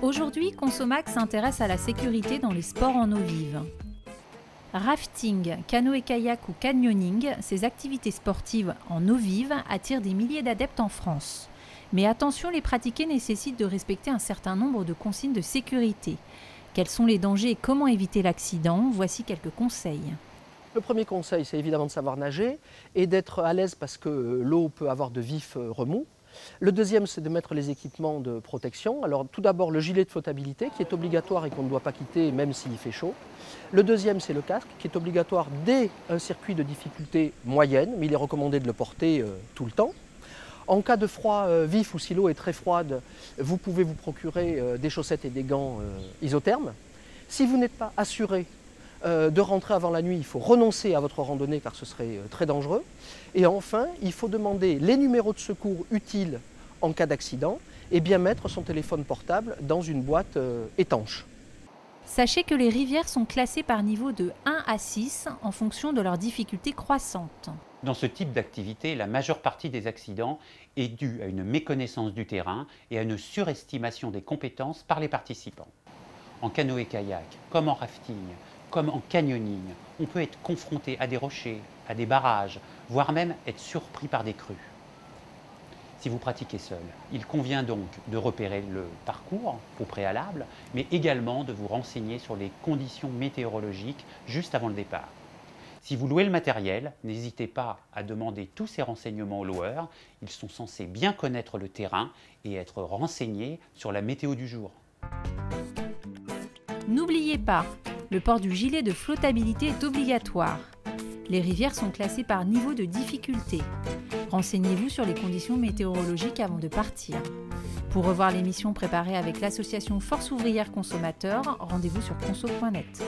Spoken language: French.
Aujourd'hui, Consomax s'intéresse à la sécurité dans les sports en eau vive. Rafting, canoë-kayak ou canyoning, ces activités sportives en eau vive attirent des milliers d'adeptes en France. Mais attention, les pratiquer nécessite de respecter un certain nombre de consignes de sécurité. Quels sont les dangers et comment éviter l'accident? Voici quelques conseils. Le premier conseil, c'est évidemment de savoir nager et d'être à l'aise parce que l'eau peut avoir de vifs remous. Le deuxième, c'est de mettre les équipements de protection. Alors tout d'abord le gilet de flottabilité qui est obligatoire et qu'on ne doit pas quitter même s'il fait chaud. Le deuxième, c'est le casque qui est obligatoire dès un circuit de difficulté moyenne, mais il est recommandé de le porter tout le temps. En cas de froid vif ou si l'eau est très froide, vous pouvez vous procurer des chaussettes et des gants isothermes. Si vous n'êtes pas assuré de rentrer avant la nuit, il faut renoncer à votre randonnée car ce serait très dangereux. Et enfin, il faut demander les numéros de secours utiles en cas d'accident et bien mettre son téléphone portable dans une boîte étanche. Sachez que les rivières sont classées par niveau de 1 à 6 en fonction de leur difficulté croissante. Dans ce type d'activité, la majeure partie des accidents est due à une méconnaissance du terrain et à une surestimation des compétences par les participants. En canoë-kayak, comme en rafting, comme en canyoning, on peut être confronté à des rochers, à des barrages, voire même être surpris par des crues. Si vous pratiquez seul, il convient donc de repérer le parcours au préalable, mais également de vous renseigner sur les conditions météorologiques juste avant le départ. Si vous louez le matériel, n'hésitez pas à demander tous ces renseignements aux loueurs. Ils sont censés bien connaître le terrain et être renseignés sur la météo du jour. N'oubliez pas, le port du gilet de flottabilité est obligatoire. Les rivières sont classées par niveau de difficulté. Renseignez-vous sur les conditions météorologiques avant de partir. Pour revoir l'émission préparée avec l'association Force Ouvrière Consommateurs, rendez-vous sur conso.net.